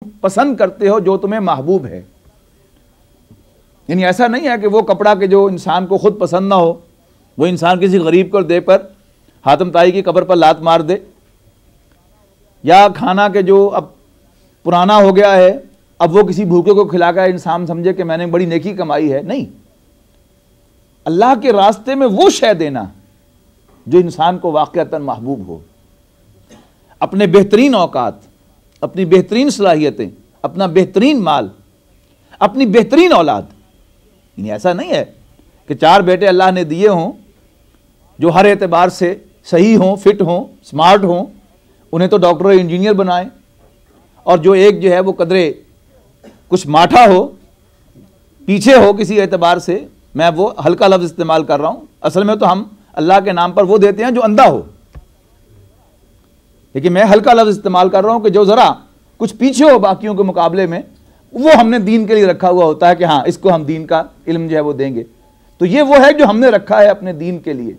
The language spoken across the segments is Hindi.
पसंद करते हो जो तुम्हें महबूब है। यानी ऐसा नहीं है कि वो कपड़ा के जो इंसान को खुद पसंद ना हो, वो इंसान किसी गरीब को दे पर हातम ताई की कब्र पर लात मार दे, या खाना के जो अब पुराना हो गया है अब वो किसी भूखे को खिलाकर इंसान समझे कि मैंने बड़ी नेकी कमाई है। नहीं, अल्लाह के रास्ते में वो शय देना जो इंसान को वाक़अतन महबूब हो। अपने बेहतरीन औकात, अपनी बेहतरीन सलाहियतें, अपना बेहतरीन माल, अपनी बेहतरीन औलाद। यानी ऐसा नहीं है कि 4 बेटे अल्लाह ने दिए हों जो हर एतबार से सही हों, फिट हों, स्मार्ट हों, उन्हें तो डॉक्टर और इंजीनियर बनाएं, और जो एक जो है वो कदरे कुछ माठा हो, पीछे हो किसी एतबार से। मैं वो हल्का लफ्ज़ इस्तेमाल कर रहा हूँ, असल में तो हम अल्लाह के नाम पर वो देते हैं जो अंधा हो, लेकिन मैं हल्का लफ्ज़ इस्तेमाल कर रहा हूँ कि जो ज़रा कुछ पीछे हो बाकियों के मुकाबले में, वो हमने दीन के लिए रखा हुआ होता है कि हाँ इसको हम दीन का इल्म जो है वो देंगे। तो ये वो है जो हमने रखा है अपने दीन के लिए।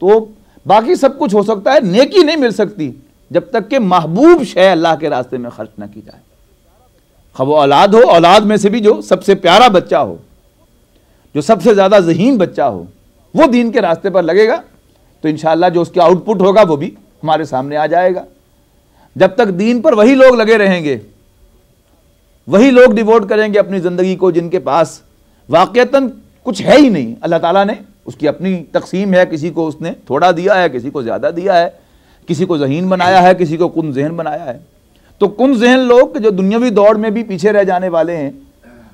तो बाकी सब कुछ हो सकता है, नेकी नहीं मिल सकती जब तक कि महबूब शय अल्लाह के रास्ते में खर्च ना की जाए। खब वो औलाद हो, औलाद में से भी जो सबसे प्यारा बच्चा हो, जो सबसे ज़्यादा ज़हीन बच्चा हो, वो दीन के रास्ते पर लगेगा तो इंशाअल्लाह जो उसका आउटपुट होगा वो भी हमारे सामने आ जाएगा। जब तक दीन पर वही लोग लगे रहेंगे, वही लोग डिवोट करेंगे अपनी ज़िंदगी को जिनके पास वाक़अतन कुछ है ही नहीं। अल्लाह ताला ने उसकी अपनी तकसीम है, किसी को उसने थोड़ा दिया है, किसी को ज़्यादा दिया है, किसी को ज़हीन बनाया है, किसी को कुन ज़हन बनाया है। तो कुन ज़हन लोग जो दुनियावी दौड़ में भी पीछे रह जाने वाले हैं,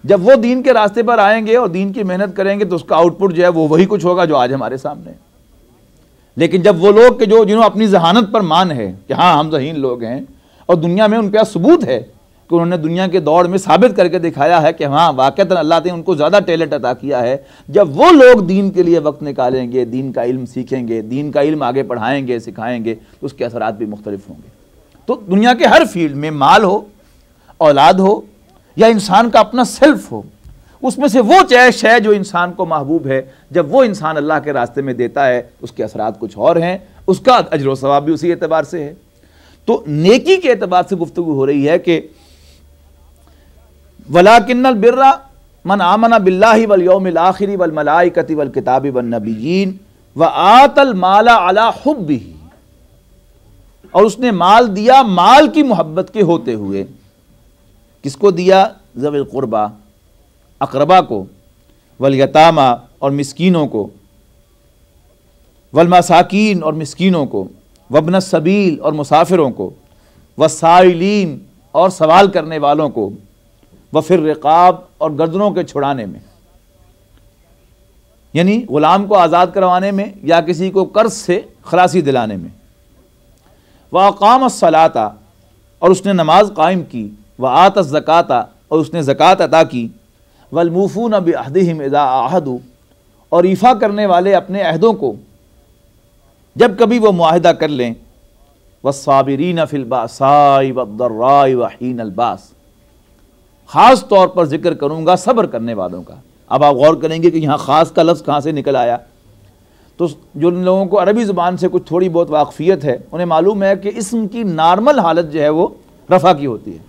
जब वो दीन के रास्ते पर आएंगे और दीन की मेहनत करेंगे तो उसका आउटपुट जो है वो वही कुछ होगा जो आज हमारे सामने है। लेकिन जब वो लोग के जो जिन्होंने अपनी जहानत पर मान है कि हाँ हम ज़हीन लोग हैं और दुनिया में उनके पास सबूत है कि उन्होंने दुनिया के दौड़ में साबित करके दिखाया है कि हाँ वाक़अतन अल्लाह ने उनको ज़्यादा टैलेंट अता किया है, जब वो लोग दीन के लिए वक्त निकालेंगे, दीन का इल्म सीखेंगे, दीन का इल्म आगे पढ़ाएंगे, सिखाएंगे, तो उसके असरात भी मुख्तलिफ होंगे। तो दुनिया के हर फील्ड में माल हो, औलाद हो, या इंसान का अपना सेल्फ हो, उसमें से वो शय जो इंसान को महबूब है, जब वो इंसान अल्लाह के रास्ते में देता है उसके असरात कुछ और हैं, उसका अजर व सवाब भी उसी एतबार से है। तो नेकी के एतबार से गुफ्तगू हो रही है कि वलाकिन्नल बिर्रा मन आमना बिल्लाहि वल यौमिल आखिरि वल मलाइकति वल किताबि वन नबिय्यीन व आतल माला अला हुब्बिही, और उसने माल दिया माल की मोहब्बत के होते हुए। किसको दिया? ज़विल क़ुरबा, अक़रबा को, वल यतामा और मिस्कीनों को, वल मसाकीन और मिस्कीनों को, वब्न सबील और मुसाफिरों को, वसाइलीन और सवाल करने वालों को, व फिर रिकाब और गर्दनों के छुड़ाने में, यानी ग़ुलाम को आज़ाद करवाने में या किसी को कर्ज से खलासी दिलाने में। व अक़ामस सलाता, और उसने नमाज कायम की, व आतस ज़काता, और उसने ज़कात अता की, वल मूफ़ून बिअहदिहिम इज़ा आहदू, और ईफ़ा करने वाले अपने अहदों को जब कभी वो मुआहिदा कर लें। वस्साबिरीन फ़िल बासाई वद्दर्राई व हीनल बास, ख़ास तौर पर जिक्र करूँगा सब्र करने वालों का। अब आप गौर करेंगे कि यहाँ ख़ास का लफ्ज़ कहाँ से निकल आया। तो जो लोगों को अरबी ज़ुबान से कुछ थोड़ी बहुत वाक़फ़ियत है उन्हें मालूम है कि इस्म की नॉर्मल हालत जो है वो रफ़ा की होती है।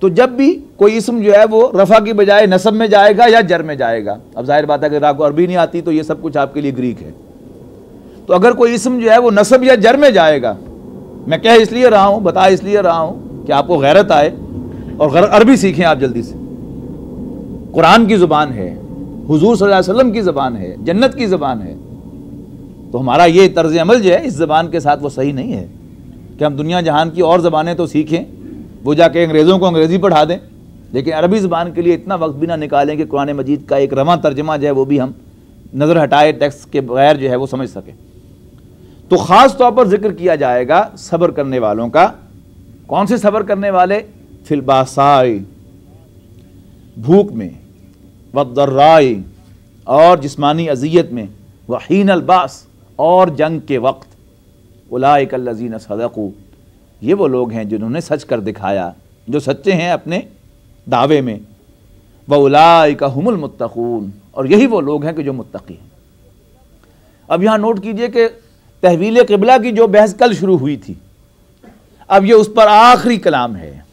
तो जब भी कोई इस्म जो है वो रफ़ा की बजाय नसब में जाएगा या जर में जाएगा, अब ज़ाहिर बात है कि आपको अरबी नहीं आती तो ये सब कुछ आपके लिए ग्रीक है। तो अगर कोई इस्म जो है वो नसब या जर में जाएगा, मैं कह इसलिए रहा हूँ, बता इसलिए रहा हूँ कि आपको गैरत आए और अरबी सीखें आप जल्दी से। कुरान की ज़ुबान है, हुजूर सल्लल्लाहु अलैहि वसल्लम की ज़बान है, जन्नत की ज़बान है। तो हमारा ये तर्ज़ अमल जो है इस ज़बान के साथ वो सही नहीं है कि हम दुनिया जहान की और ज़बानें तो सीखें, वो जाके अंग्रेज़ों को अंग्रेज़ी पढ़ा दें, लेकिन अरबी ज़बान के लिए इतना वक्त भी ना निकालें कि कुरान मजीद का एक रवां तर्जमा जो है वो भी हम नज़र हटाए टेक्स्ट के बगैर जो है वो समझ सकें। तो ख़ास तौर पर जिक्र किया जाएगा सब्र करने वालों का। कौन से सब्र करने वाले? फिल बासाई, भूख में, वद्दर्राई और जिस्मानी अजियत में, व हीनल बास और जंग के वक्त। उलाइकल्लज़ीना सदक़ू, ये वो लोग हैं जिन्होंने सच कर दिखाया, जो सच्चे हैं अपने दावे में। व उलाइका हुमुल मुत्तक़ून, और यही वो लोग हैं कि जो मुत्तक़ी हैं। अब यहाँ नोट कीजिए कि तहवील क़िबला की जो बहस कल शुरू हुई थी, अब ये उस पर आखिरी कलाम है।